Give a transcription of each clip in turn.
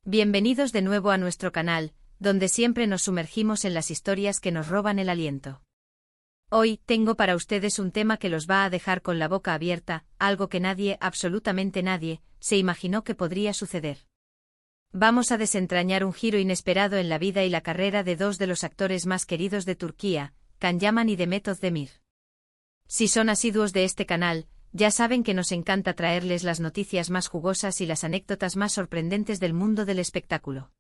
Bienvenidos de nuevo a nuestro canal, donde siempre nos sumergimos en las historias que nos roban el aliento. Hoy tengo para ustedes un tema que los va a dejar con la boca abierta, algo que nadie, absolutamente nadie, se imaginó que podría suceder. Vamos a desentrañar un giro inesperado en la vida y la carrera de dos de los actores más queridos de Turquía, Can Yaman y Demet Özdemir. Si son asiduos de este canal, ya saben que nos encanta traerles las noticias más jugosas y las anécdotas más sorprendentes del mundo del espectáculo.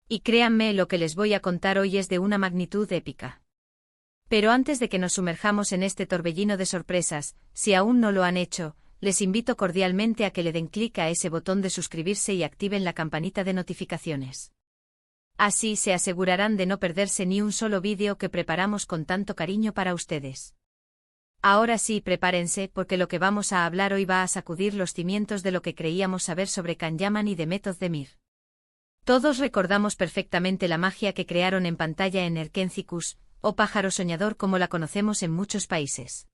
Y créanme, lo que les voy a contar hoy es de una magnitud épica. Pero antes de que nos sumerjamos en este torbellino de sorpresas, si aún no lo han hecho, les invito cordialmente a que le den clic a ese botón de suscribirse y activen la campanita de notificaciones. Así se asegurarán de no perderse ni un solo vídeo que preparamos con tanto cariño para ustedes. Ahora sí, prepárense, porque lo que vamos a hablar hoy va a sacudir los cimientos de lo que creíamos saber sobre Can Yaman y Demet Özdemir. Todos recordamos perfectamente la magia que crearon en pantalla en Erkencikus, o pájaro soñador como la conocemos en muchos países.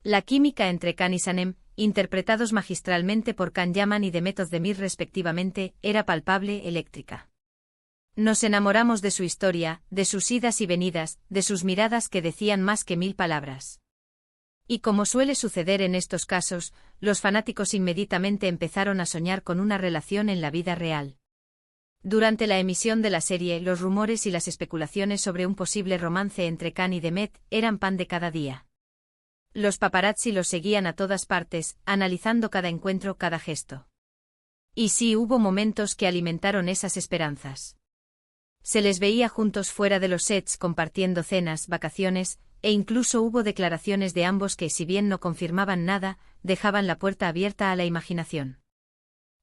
La química entre Can y Sanem, interpretados magistralmente por Can Yaman y Demet Özdemir respectivamente, era palpable, eléctrica. Nos enamoramos de su historia, de sus idas y venidas, de sus miradas que decían más que 1000 palabras. Y como suele suceder en estos casos, los fanáticos inmediatamente empezaron a soñar con una relación en la vida real. Durante la emisión de la serie, los rumores y las especulaciones sobre un posible romance entre Can y Demet eran pan de cada día. Los paparazzi los seguían a todas partes, analizando cada encuentro, cada gesto. Y sí, hubo momentos que alimentaron esas esperanzas. Se les veía juntos fuera de los sets compartiendo cenas, vacaciones, e incluso hubo declaraciones de ambos que, si bien no confirmaban nada, dejaban la puerta abierta a la imaginación.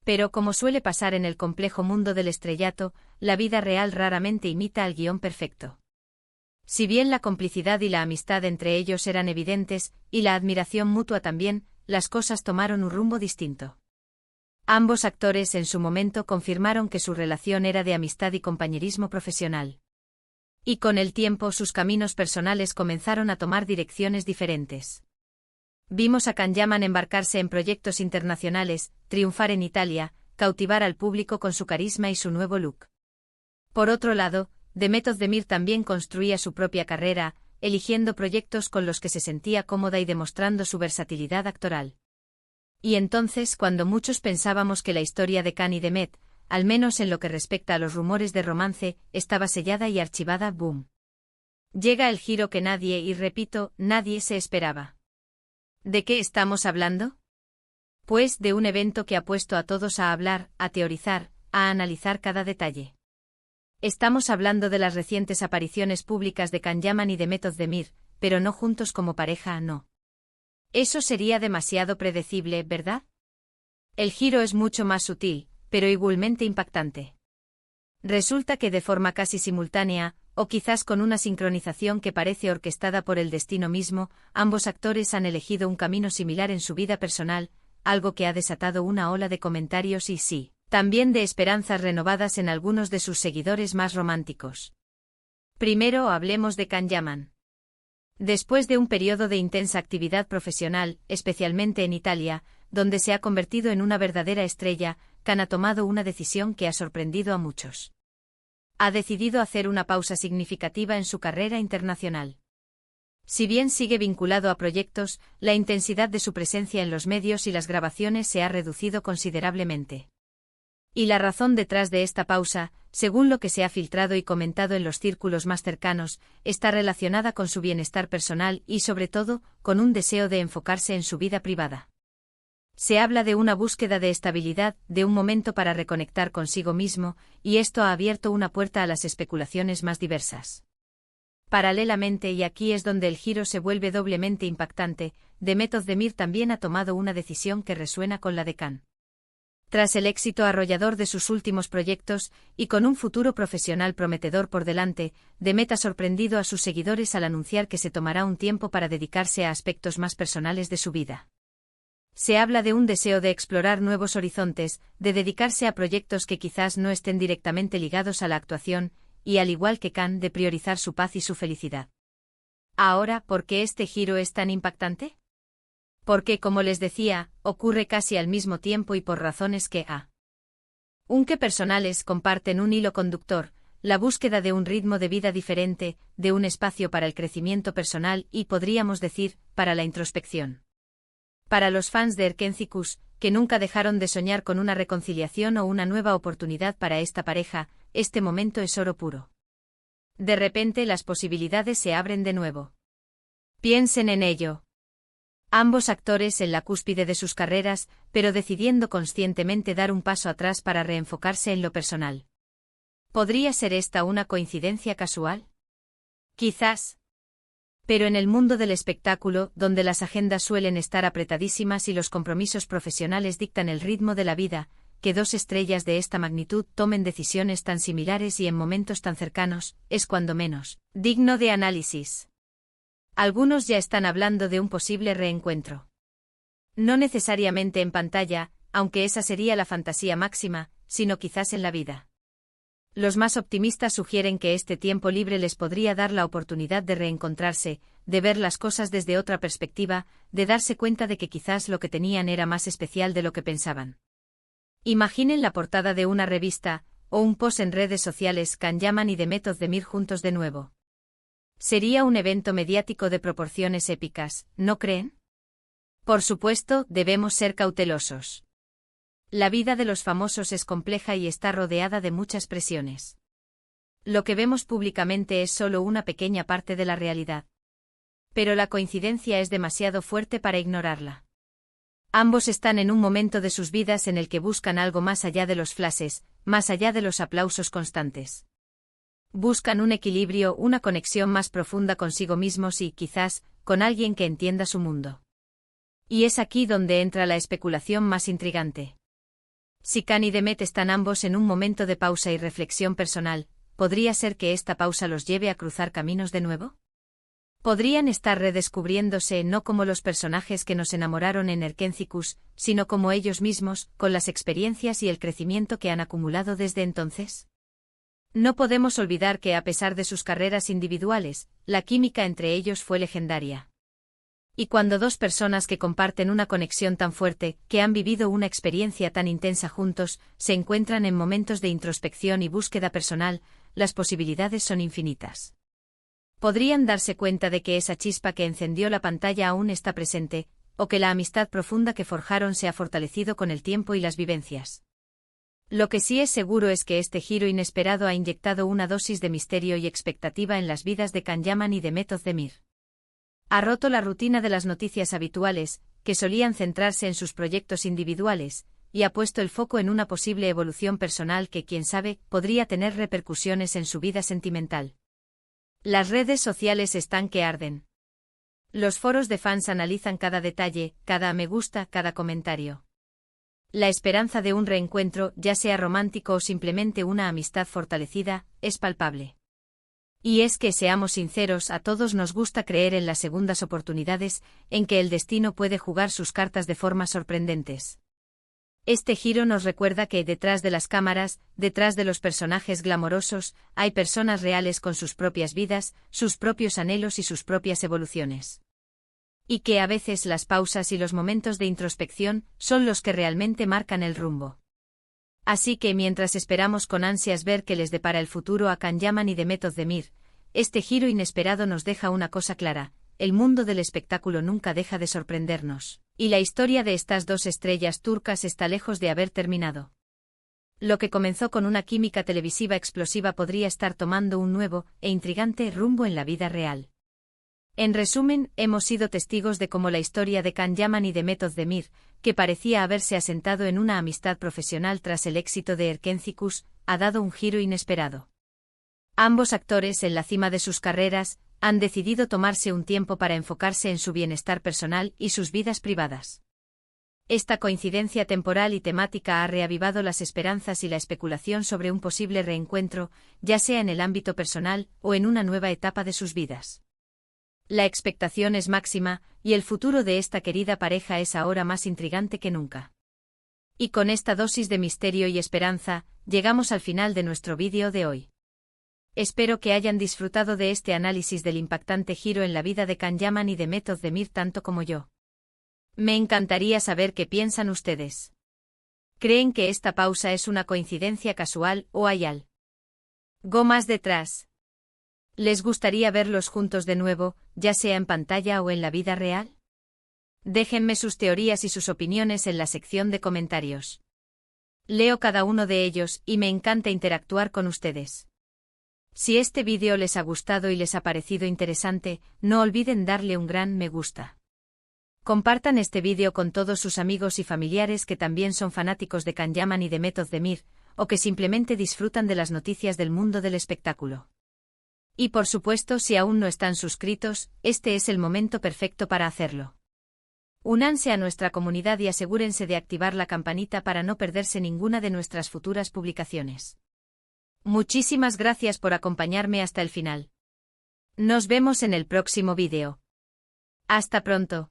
Pero como suele pasar en el complejo mundo del estrellato, la vida real raramente imita al guión perfecto. Si bien la complicidad y la amistad entre ellos eran evidentes, y la admiración mutua también, las cosas tomaron un rumbo distinto. Ambos actores en su momento confirmaron que su relación era de amistad y compañerismo profesional. Y con el tiempo sus caminos personales comenzaron a tomar direcciones diferentes. Vimos a Can Yaman embarcarse en proyectos internacionales, triunfar en Italia, cautivar al público con su carisma y su nuevo look. Por otro lado, Demet Özdemir también construía su propia carrera, eligiendo proyectos con los que se sentía cómoda y demostrando su versatilidad actoral. Y entonces, cuando muchos pensábamos que la historia de Can y Demet, al menos en lo que respecta a los rumores de romance, estaba sellada y archivada, ¡boom! Llega el giro que nadie, y repito, nadie se esperaba. ¿De qué estamos hablando? Pues de un evento que ha puesto a todos a hablar, a teorizar, a analizar cada detalle. Estamos hablando de las recientes apariciones públicas de Can Yaman y Demet Özdemir, pero no juntos como pareja, no. Eso sería demasiado predecible, ¿verdad? El giro es mucho más sutil, pero igualmente impactante. Resulta que de forma casi simultánea, o quizás con una sincronización que parece orquestada por el destino mismo, ambos actores han elegido un camino similar en su vida personal, algo que ha desatado una ola de comentarios y sí, también de esperanzas renovadas en algunos de sus seguidores más románticos. Primero hablemos de Can Yaman. Después de un periodo de intensa actividad profesional, especialmente en Italia, donde se ha convertido en una verdadera estrella, Can ha tomado una decisión que ha sorprendido a muchos. Ha decidido hacer una pausa significativa en su carrera internacional. Si bien sigue vinculado a proyectos, la intensidad de su presencia en los medios y las grabaciones se ha reducido considerablemente. Y la razón detrás de esta pausa, según lo que se ha filtrado y comentado en los círculos más cercanos, está relacionada con su bienestar personal y, sobre todo, con un deseo de enfocarse en su vida privada. Se habla de una búsqueda de estabilidad, de un momento para reconectar consigo mismo, y esto ha abierto una puerta a las especulaciones más diversas. Paralelamente, y aquí es donde el giro se vuelve doblemente impactante, Demet Özdemir también ha tomado una decisión que resuena con la de Can. Tras el éxito arrollador de sus últimos proyectos, y con un futuro profesional prometedor por delante, Demet ha sorprendido a sus seguidores al anunciar que se tomará un tiempo para dedicarse a aspectos más personales de su vida. Se habla de un deseo de explorar nuevos horizontes, de dedicarse a proyectos que quizás no estén directamente ligados a la actuación, y al igual que Can, de priorizar su paz y su felicidad. Ahora, ¿por qué este giro es tan impactante? Porque, como les decía, ocurre casi al mismo tiempo y por razones que Aunque personales comparten un hilo conductor, la búsqueda de un ritmo de vida diferente, de un espacio para el crecimiento personal y, podríamos decir, para la introspección. Para los fans de Erkenci-Kuş, que nunca dejaron de soñar con una reconciliación o una nueva oportunidad para esta pareja, este momento es oro puro. De repente las posibilidades se abren de nuevo. Piensen en ello. Ambos actores en la cúspide de sus carreras, pero decidiendo conscientemente dar un paso atrás para reenfocarse en lo personal. ¿Podría ser esta una coincidencia casual? Quizás. Pero en el mundo del espectáculo, donde las agendas suelen estar apretadísimas y los compromisos profesionales dictan el ritmo de la vida, que dos estrellas de esta magnitud tomen decisiones tan similares y en momentos tan cercanos, es cuando menos digno de análisis. Algunos ya están hablando de un posible reencuentro. No necesariamente en pantalla, aunque esa sería la fantasía máxima, sino quizás en la vida. Los más optimistas sugieren que este tiempo libre les podría dar la oportunidad de reencontrarse, de ver las cosas desde otra perspectiva, de darse cuenta de que quizás lo que tenían era más especial de lo que pensaban. Imaginen la portada de una revista, o un post en redes sociales Can Yaman y Demet Özdemir juntos de nuevo. Sería un evento mediático de proporciones épicas, ¿no creen? Por supuesto, debemos ser cautelosos. La vida de los famosos es compleja y está rodeada de muchas presiones. Lo que vemos públicamente es solo una pequeña parte de la realidad. Pero la coincidencia es demasiado fuerte para ignorarla. Ambos están en un momento de sus vidas en el que buscan algo más allá de los flashes, más allá de los aplausos constantes. Buscan un equilibrio, una conexión más profunda consigo mismos y, quizás, con alguien que entienda su mundo. Y es aquí donde entra la especulación más intrigante. Si Can y Demet están ambos en un momento de pausa y reflexión personal, ¿podría ser que esta pausa los lleve a cruzar caminos de nuevo? Podrían estar redescubriéndose no como los personajes que nos enamoraron en Erkenci-Kuş, sino como ellos mismos, con las experiencias y el crecimiento que han acumulado desde entonces. No podemos olvidar que a pesar de sus carreras individuales, la química entre ellos fue legendaria. Y cuando dos personas que comparten una conexión tan fuerte, que han vivido una experiencia tan intensa juntos, se encuentran en momentos de introspección y búsqueda personal, las posibilidades son infinitas. Podrían darse cuenta de que esa chispa que encendió la pantalla aún está presente, o que la amistad profunda que forjaron se ha fortalecido con el tiempo y las vivencias. Lo que sí es seguro es que este giro inesperado ha inyectado una dosis de misterio y expectativa en las vidas de Can Yaman y Demet Özdemir. Ha roto la rutina de las noticias habituales, que solían centrarse en sus proyectos individuales, y ha puesto el foco en una posible evolución personal que, quién sabe, podría tener repercusiones en su vida sentimental. Las redes sociales están que arden. Los foros de fans analizan cada detalle, cada me gusta, cada comentario. La esperanza de un reencuentro, ya sea romántico o simplemente una amistad fortalecida, es palpable. Y es que, seamos sinceros, a todos nos gusta creer en las segundas oportunidades, en que el destino puede jugar sus cartas de formas sorprendentes. Este giro nos recuerda que detrás de las cámaras, detrás de los personajes glamorosos, hay personas reales con sus propias vidas, sus propios anhelos y sus propias evoluciones. Y que a veces las pausas y los momentos de introspección son los que realmente marcan el rumbo. Así que mientras esperamos con ansias ver qué les depara el futuro a Can Yaman y Demet Özdemir, este giro inesperado nos deja una cosa clara: el mundo del espectáculo nunca deja de sorprendernos, y la historia de estas dos estrellas turcas está lejos de haber terminado. Lo que comenzó con una química televisiva explosiva podría estar tomando un nuevo e intrigante rumbo en la vida real. En resumen, hemos sido testigos de cómo la historia de Can Yaman y Demet Özdemir, que parecía haberse asentado en una amistad profesional tras el éxito de Erkenci-Kuş, ha dado un giro inesperado. Ambos actores, en la cima de sus carreras, han decidido tomarse un tiempo para enfocarse en su bienestar personal y sus vidas privadas. Esta coincidencia temporal y temática ha reavivado las esperanzas y la especulación sobre un posible reencuentro, ya sea en el ámbito personal o en una nueva etapa de sus vidas. La expectación es máxima, y el futuro de esta querida pareja es ahora más intrigante que nunca. Y con esta dosis de misterio y esperanza, llegamos al final de nuestro vídeo de hoy. Espero que hayan disfrutado de este análisis del impactante giro en la vida de Can Yaman y Demet Özdemir tanto como yo. Me encantaría saber qué piensan ustedes. ¿Creen que esta pausa es una coincidencia casual o hay algo más detrás? ¿Les gustaría verlos juntos de nuevo, ya sea en pantalla o en la vida real? Déjenme sus teorías y sus opiniones en la sección de comentarios. Leo cada uno de ellos y me encanta interactuar con ustedes. Si este vídeo les ha gustado y les ha parecido interesante, no olviden darle un gran me gusta. Compartan este vídeo con todos sus amigos y familiares que también son fanáticos de Can Yaman y de Method Demir, o que simplemente disfrutan de las noticias del mundo del espectáculo. Y por supuesto, si aún no están suscritos, este es el momento perfecto para hacerlo. Únanse a nuestra comunidad y asegúrense de activar la campanita para no perderse ninguna de nuestras futuras publicaciones. Muchísimas gracias por acompañarme hasta el final. Nos vemos en el próximo vídeo. Hasta pronto.